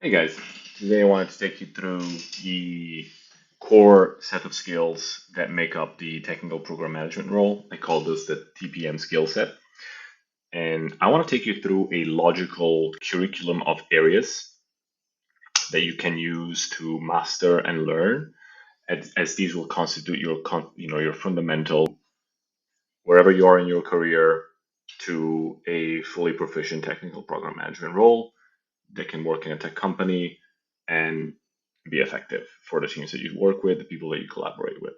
Hey guys, today I wanted to take you through the core set of skills that make up the technical program management role. I call this the TPM skill set. And I want to take you through a logical curriculum of areas that you can use to master and learn, as these will constitute your fundamental wherever you are in your career to a fully proficient technical program management role that can work in a tech company and be effective for the teams that you work with, the people that you collaborate with.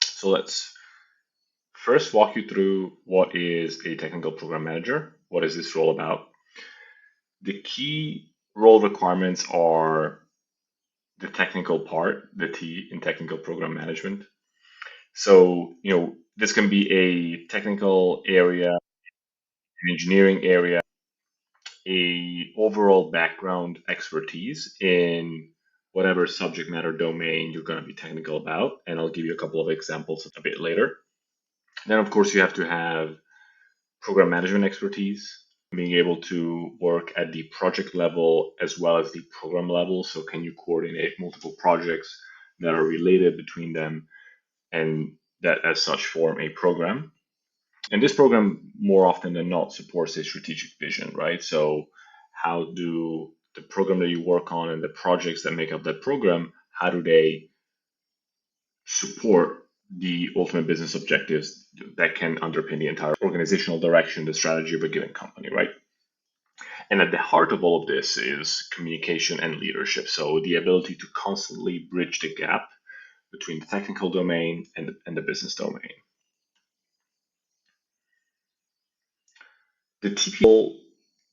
So let's first walk you through what is a technical program manager. What is this role about? The key role requirements are the technical part, the T in technical program management. So, this can be a technical area, an engineering area, a overall background expertise in whatever subject matter domain you're going to be technical about, and I'll give you a couple of examples a bit later. Then of course you have to have program management expertise, being able to work at the project level as well as the program level. So can you coordinate multiple projects that are related between them and that as such form a program? And this program, more often than not, supports a strategic vision, right? So, how do the program that you work on and the projects that make up that program, how do they support the ultimate business objectives that can underpin the entire organizational direction, the strategy of a given company, right? And at the heart of all of this is communication and leadership. So, the ability to constantly bridge the gap between the technical domain and the business domain. The TPL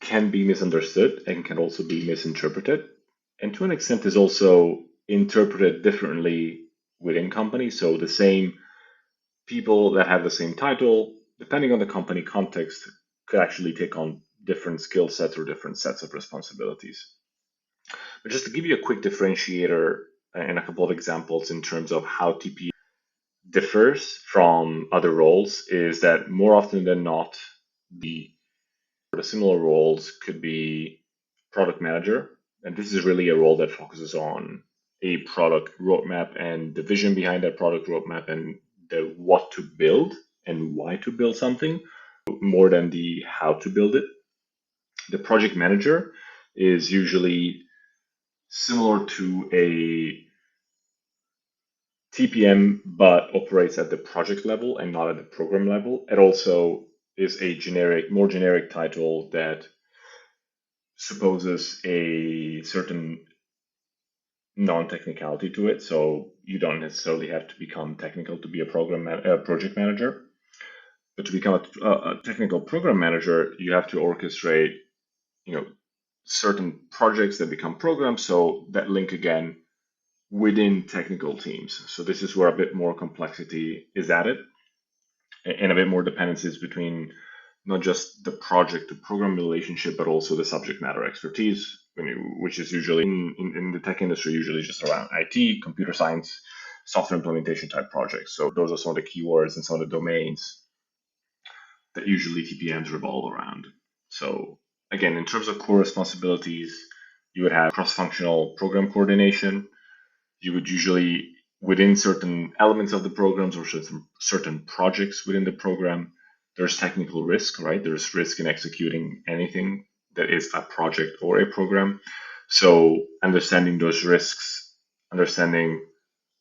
can be misunderstood and can also be misinterpreted, and to an extent is also interpreted differently within companies. So the same people that have the same title, depending on the company context, could actually take on different skill sets or different sets of responsibilities. But just to give you a quick differentiator and a couple of examples in terms of how TP differs from other roles is that more often than not, the similar roles could be product manager, and this is really a role that focuses on a product roadmap and the vision behind that product roadmap and the what to build and why to build something more than the how to build it. The project manager is usually similar to a TPM but operates at the project level and not at the program level. It also is a more generic title that supposes a certain non-technicality to it. So you don't necessarily have to become technical to be a project manager. But to become a technical program manager, you have to orchestrate, you know, certain projects that become programs. So that link again within technical teams. So this is where a bit more complexity is added and a bit more dependencies between not just the project to program relationship, but also the subject matter expertise, which is usually in the tech industry, usually just around IT, computer science, software implementation type projects. So those are some of the keywords and some of the domains that usually TPMs revolve around. So again, in terms of core responsibilities, you would have cross-functional program coordination. You would usually, within certain elements of the programs or certain projects within the program, there's technical risk, right? There's risk in executing anything that is a project or a program. So understanding those risks, understanding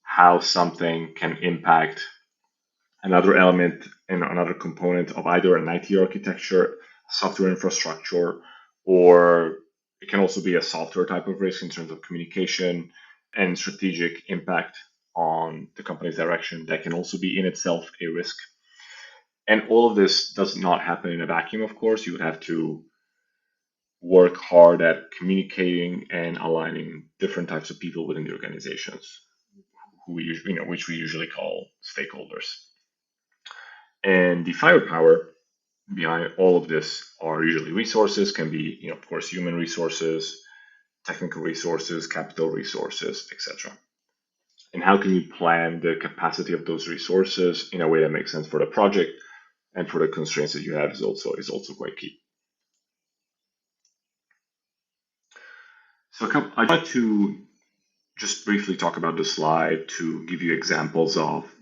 how something can impact another element and another component of either an IT architecture, software infrastructure, or it can also be a software type of risk in terms of communication and strategic impact on the company's direction. That can also be in itself a risk. And all of this does not happen in a vacuum, of course. You would have to work hard at communicating and aligning different types of people within the organizations, which we usually call stakeholders. And the firepower behind all of this are usually resources, can be, of course, human resources, technical resources, capital resources, etc. And how can you plan the capacity of those resources in a way that makes sense for the project and for the constraints that you have is also quite key. So I wanted to just briefly talk about the slide to give you examples of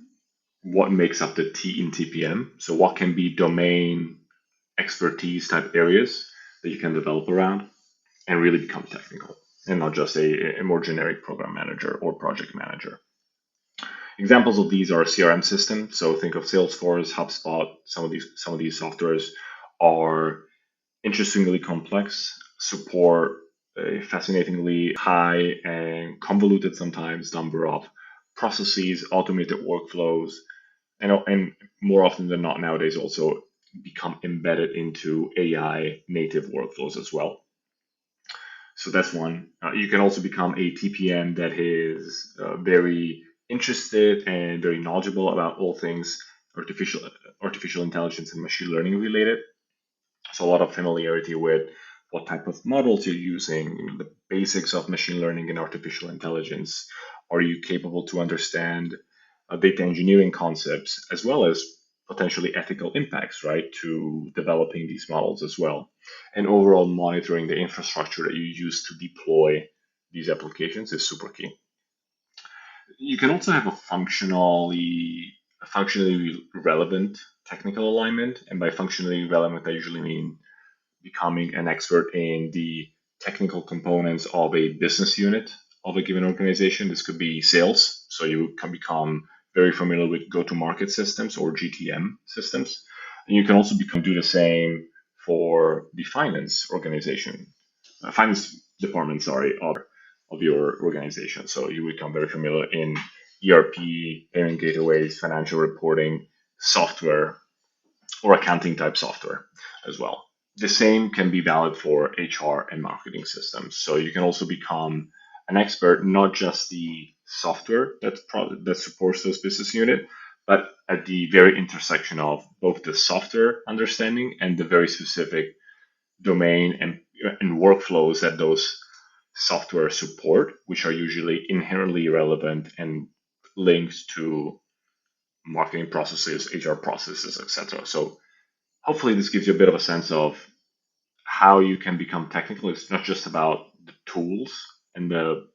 what makes up the T in TPM. So what can be domain expertise type areas that you can develop around and really become technical and not just a more generic program manager or project manager. Examples of these are CRM systems. So think of Salesforce, HubSpot. Some of these softwares are interestingly complex, support a fascinatingly high and convoluted sometimes number of processes, automated workflows, and more often than not nowadays also become embedded into AI native workflows as well. So that's one. You can also become a TPM that is very interested and very knowledgeable about all things artificial intelligence and machine learning related. So a lot of familiarity with what type of models you're using, the basics of machine learning and artificial intelligence. Are you capable to understand data engineering concepts as well as potentially ethical impacts, right, to developing these models as well, and overall monitoring the infrastructure that you use to deploy these applications is super key. You can also have a functionally relevant technical alignment, and by functionally relevant, I usually mean becoming an expert in the technical components of a business unit of a given organization. This could be sales, so you can become very familiar with go-to-market systems or GTM systems. And you can also do the same for the finance finance department, sorry, of your organization. So you become very familiar in ERP, payment gateways, financial reporting, software, or accounting type software as well. The same can be valid for HR and marketing systems. So you can also become an expert, not just the software that supports those business unit, but at the very intersection of both the software understanding and the very specific domain and workflows that those software support, which are usually inherently relevant and linked to marketing processes, HR processes, etc. So hopefully this gives you a bit of a sense of how you can become technical. It's not just about the tools and the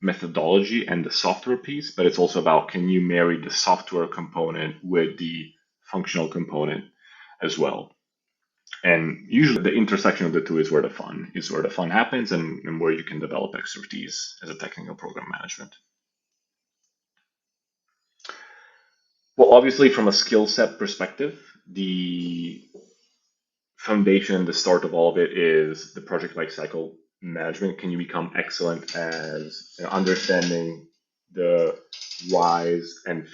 methodology and the software piece, but it's also about can you marry the software component with the functional component as well. And usually the intersection of the two is where the fun happens and where you can develop expertise as a technical program management. Well, obviously from a skill set perspective, the foundation, the start of all of it is the project lifecycle management. Can you become excellent as understanding the rise and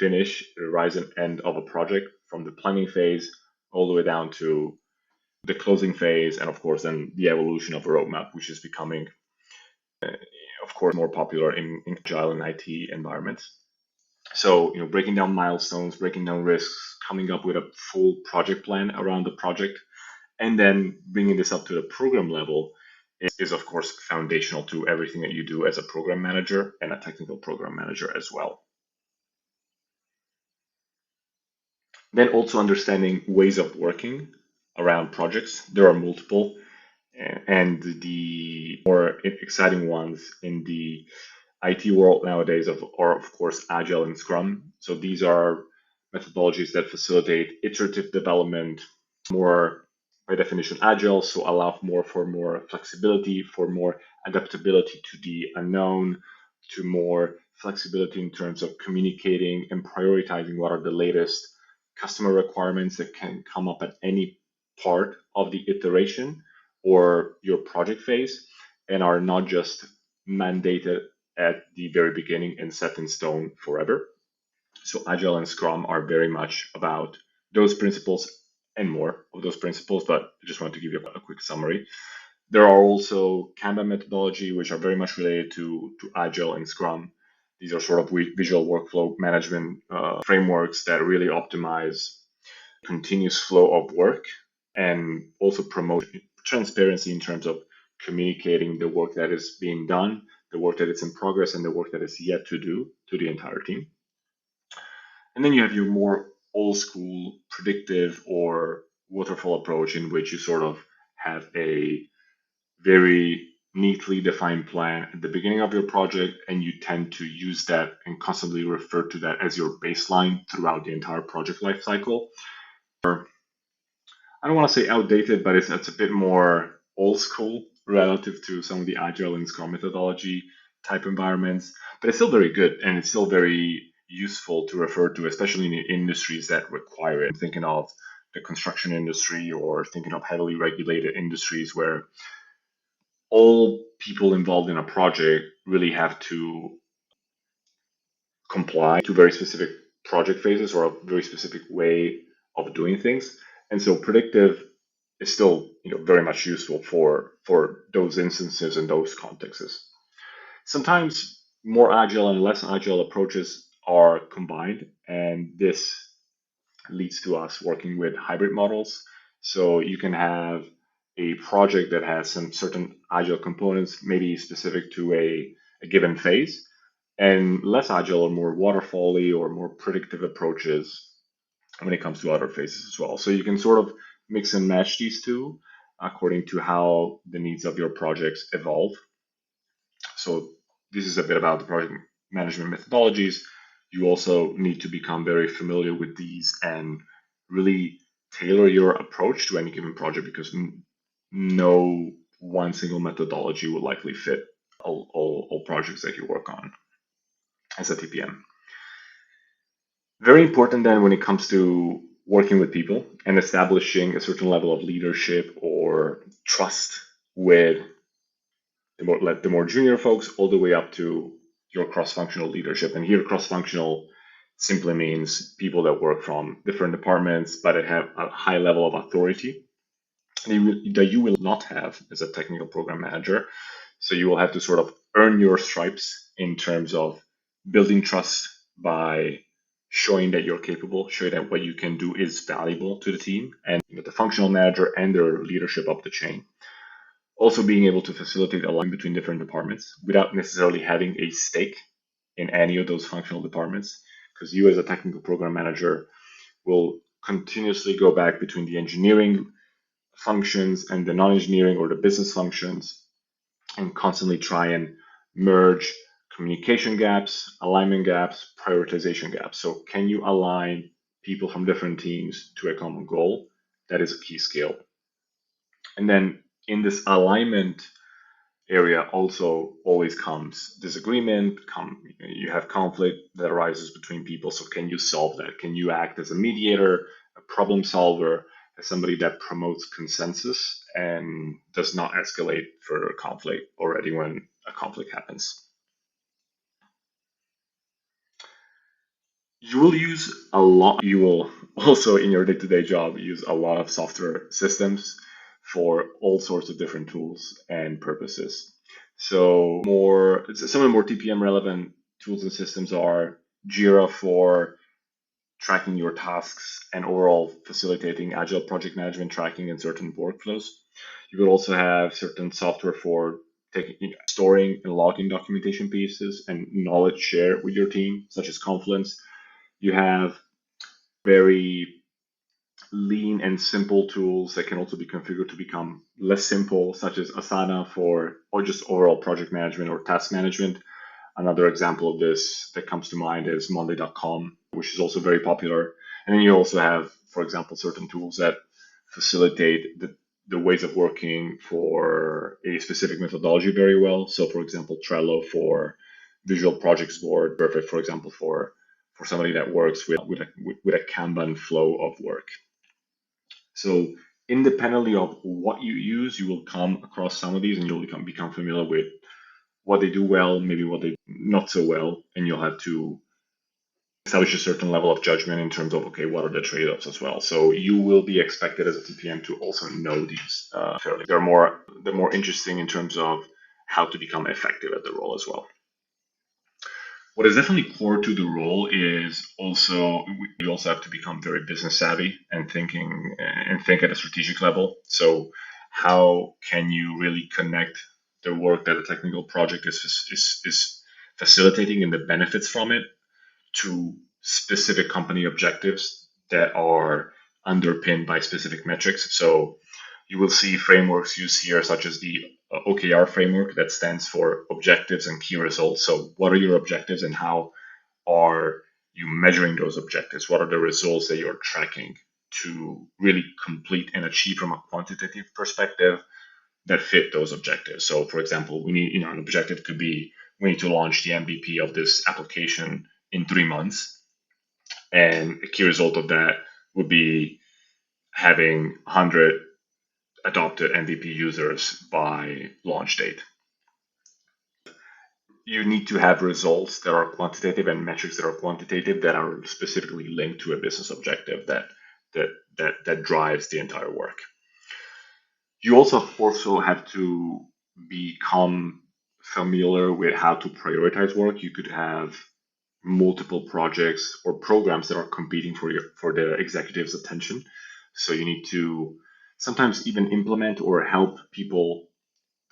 end of a project from the planning phase all the way down to the closing phase, and of course then the evolution of a roadmap, which is becoming, of course, more popular in Agile and IT environments. So, breaking down milestones, breaking down risks, coming up with a full project plan around the project, and then bringing this up to the program level is of course foundational to everything that you do as a program manager and a technical program manager as well. Then also understanding ways of working around projects. There are multiple, and the more exciting ones in the IT world nowadays are of course Agile and Scrum. So these are methodologies that facilitate iterative development, more by definition Agile, so allow for more flexibility, for more adaptability to the unknown, to more flexibility in terms of communicating and prioritizing what are the latest customer requirements that can come up at any part of the iteration or your project phase and are not just mandated at the very beginning and set in stone forever. So Agile and Scrum are very much about those principles and more of those principles, but I just want to give you a quick summary. There are also Kanban methodology, which are very much related to Agile and Scrum. These are sort of visual workflow management frameworks that really optimize continuous flow of work and also promote transparency in terms of communicating the work that is being done, the work that is in progress, and the work that is yet to do to the entire team. And then you have your more old school predictive or waterfall approach in which you sort of have a very neatly defined plan at the beginning of your project, and you tend to use that and constantly refer to that as your baseline throughout the entire project lifecycle. Or I don't want to say outdated, but it's a bit more old school relative to some of the Agile and Scrum methodology type environments, but it's still very good and it's still very useful to refer to, especially in industries that require it. I'm thinking of the construction industry or thinking of heavily regulated industries where all people involved in a project really have to comply to very specific project phases or a very specific way of doing things. And so predictive is still very much useful for those instances and those contexts. Sometimes more agile and less agile approaches are combined, and this leads to us working with hybrid models. So you can have a project that has some certain agile components, maybe specific to a given phase, and less agile or more waterfall-y or more predictive approaches when it comes to other phases as well. So you can sort of mix and match these two according to how the needs of your projects evolve. So this is a bit about the project management methodologies. You also need to become very familiar with these and really tailor your approach to any given project, because no one single methodology will likely fit all projects that you work on as a TPM. Very important then when it comes to working with people and establishing a certain level of leadership or trust with the more junior folks all the way up to your cross-functional leadership. And here, cross-functional simply means people that work from different departments, but that have a high level of authority that you will not have as a technical program manager. So you will have to sort of earn your stripes in terms of building trust by showing that you're capable, showing that what you can do is valuable to the team and the functional manager and their leadership up the chain. Also being able to facilitate alignment between different departments without necessarily having a stake in any of those functional departments, because you as a technical program manager will continuously go back between the engineering functions and the non-engineering or the business functions and constantly try and merge communication gaps, alignment gaps, prioritization gaps. So can you align people from different teams to a common goal? That is a key skill. And then in this alignment area also always comes disagreement, you have conflict that arises between people. So can you solve that? Can you act as a mediator, a problem solver, as somebody that promotes consensus and does not escalate further conflict already when a conflict happens? You will use a lot, you will also in your day-to-day job use a lot of software systems for all sorts of different tools and purposes. So some of the more TPM relevant tools and systems are Jira for tracking your tasks and overall facilitating agile project management tracking in certain workflows. You will also have certain software for storing and logging documentation pieces and knowledge share with your team, such as Confluence. You have very lean and simple tools that can also be configured to become less simple, such as Asana or just overall project management or task management. Another example of this that comes to mind is Monday.com, which is also very popular. And then you also have, for example, certain tools that facilitate the ways of working for a specific methodology very well. So, for example, Trello for visual projects board, perfect, for example, for somebody that works with a Kanban flow of work. So independently of what you use, you will come across some of these and you'll become familiar with what they do well, maybe what they not so well, and you'll have to establish a certain level of judgment in terms of, okay, what are the trade-offs as well. So you will be expected as a TPM to also know these fairly. They're more interesting in terms of how to become effective at the role as well. What is definitely core to the role is also we also have to become very business savvy and think at a strategic level. So how can you really connect the work that a technical project is facilitating and the benefits from it to specific company objectives that are underpinned by specific metrics? So You will see frameworks used here, such as the OKR framework that stands for objectives and key results. So what are your objectives and how are you measuring those objectives? What are the results that you're tracking to really complete and achieve from a quantitative perspective that fit those objectives? So for example, we need, an objective could be we need to launch the MVP of this application in 3 months. And a key result of that would be having 100 adopted MVP users by launch date. You need to have results that are quantitative and metrics that are quantitative that are specifically linked to a business objective that drives the entire work. You also have to become familiar with how to prioritize work. You could have multiple projects or programs that are competing for the executive's attention. So you need to sometimes even implement or help people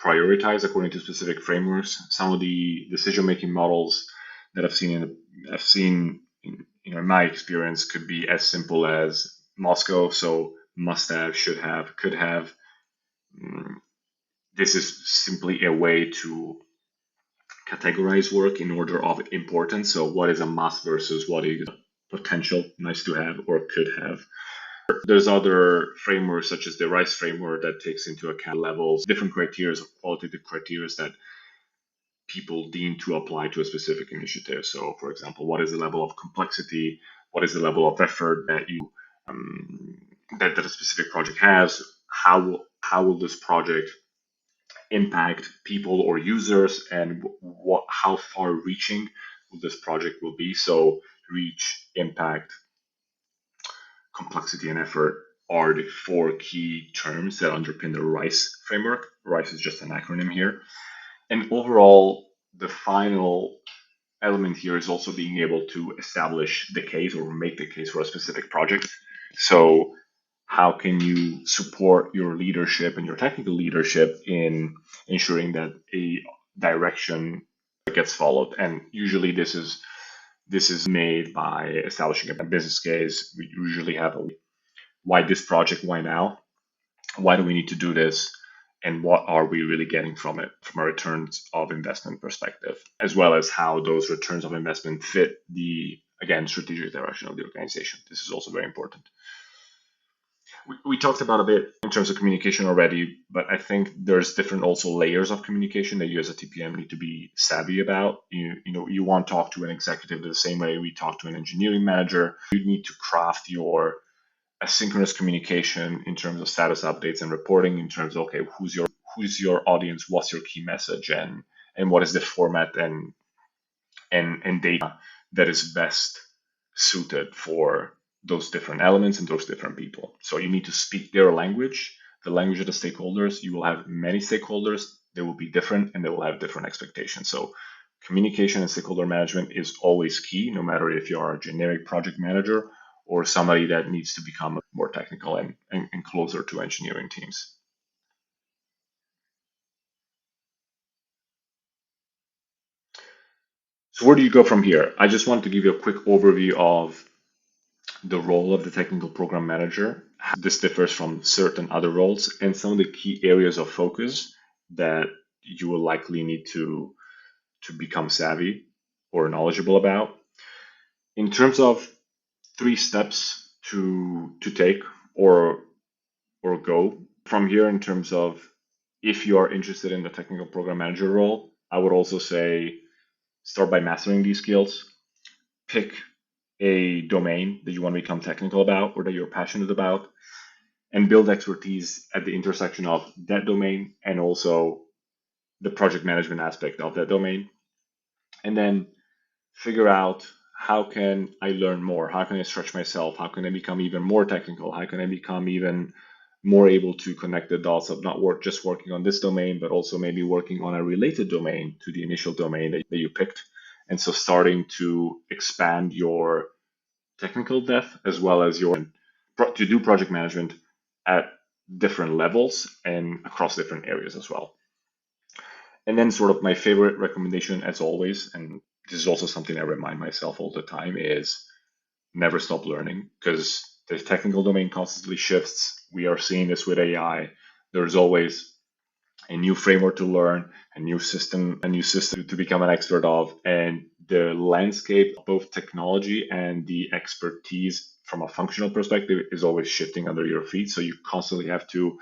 prioritize according to specific frameworks. Some of the decision-making models that I've seen in my experience could be as simple as Moscow. So must have, should have, could have. This is simply a way to categorize work in order of importance. So what is a must versus what is potential, nice to have or could have. There's other frameworks such as the RICE framework that takes into account levels, different criteria, qualitative criteria that people deem to apply to a specific initiative. So for example, what is the level of complexity? What is the level of effort that that a specific project has? How will this project impact people or users, and how far reaching this project will be? So reach, impact, complexity, and effort are the 4 key terms that underpin the RICE framework. RICE is just an acronym here. And overall, the final element here is also being able to establish the case or make the case for a specific project. So how can you support your leadership and your technical leadership in ensuring that a direction gets followed? And usually this is made by establishing a business case. We usually have why this project, why now? Why do we need to do this? And what are we really getting from it from a returns of investment perspective, as well as how those returns of investment fit the, again, strategic direction of the organization. This is also very important. We talked about a bit in terms of communication already, but I think there's different also layers of communication that you as a TPM need to be savvy about. You want to talk to an executive the same way we talk to an engineering manager. You need to craft your asynchronous communication in terms of status updates and reporting, in terms of, okay, who's your audience, what's your key message, and what is the format and data that is best suited for those different elements and those different people. So you need to speak their language, the language of the stakeholders. You will have many stakeholders. They will be different and they will have different expectations. So communication and stakeholder management is always key, no matter if you are a generic project manager or somebody that needs to become more technical and closer to engineering teams. So where do you go from here? I just want to give you a quick overview of the role of the technical program manager, how this differs from certain other roles, and some of the key areas of focus that you will likely need to become savvy or knowledgeable about. In terms of 3 steps to take or go from here, in terms of if you are interested in the technical program manager role, I would also say start by mastering these skills. Pick a domain that you want to become technical about or that you're passionate about, and build expertise at the intersection of that domain and also the project management aspect of that domain. And then figure out, how can I learn more? How can I stretch myself? How can I become even more technical? How can I become even more able to connect the dots of not just working on this domain, but also maybe working on a related domain to the initial domain that you picked? And so starting to expand your technical depth as well as to do project management at different levels and across different areas as well. And then sort of my favorite recommendation as always, and this is also something I remind myself all the time, is never stop learning, because the technical domain constantly shifts. We are seeing this with AI. There's always a new framework to learn, a new system to become an expert of, and the landscape of both technology and the expertise from a functional perspective is always shifting under your feet. So you constantly have to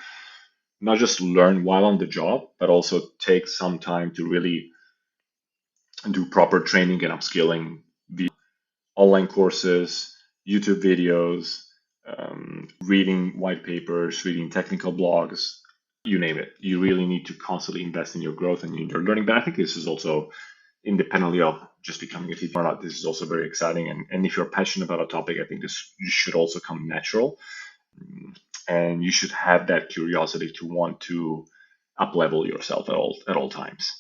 not just learn while on the job, but also take some time to really do proper training and upskilling via online courses, YouTube videos, reading white papers, reading technical blogs, you name it. You really need to constantly invest in your growth and in your learning. But I think this is also independently of just becoming a teacher or not. This is also very exciting. And if you're passionate about a topic, I think this should also come natural. And you should have that curiosity to want to up level yourself at all times.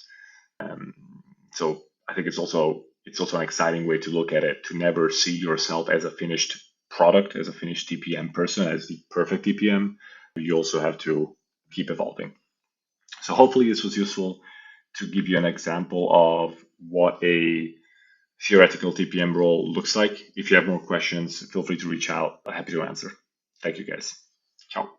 So I think it's also an exciting way to look at it, to never see yourself as a finished product, as a finished TPM person, as the perfect TPM. You also have to keep evolving. So hopefully this was useful to give you an example of what a theoretical TPM role looks like. If you have more questions, feel free to reach out. I'm happy to answer. Thank you guys. Ciao.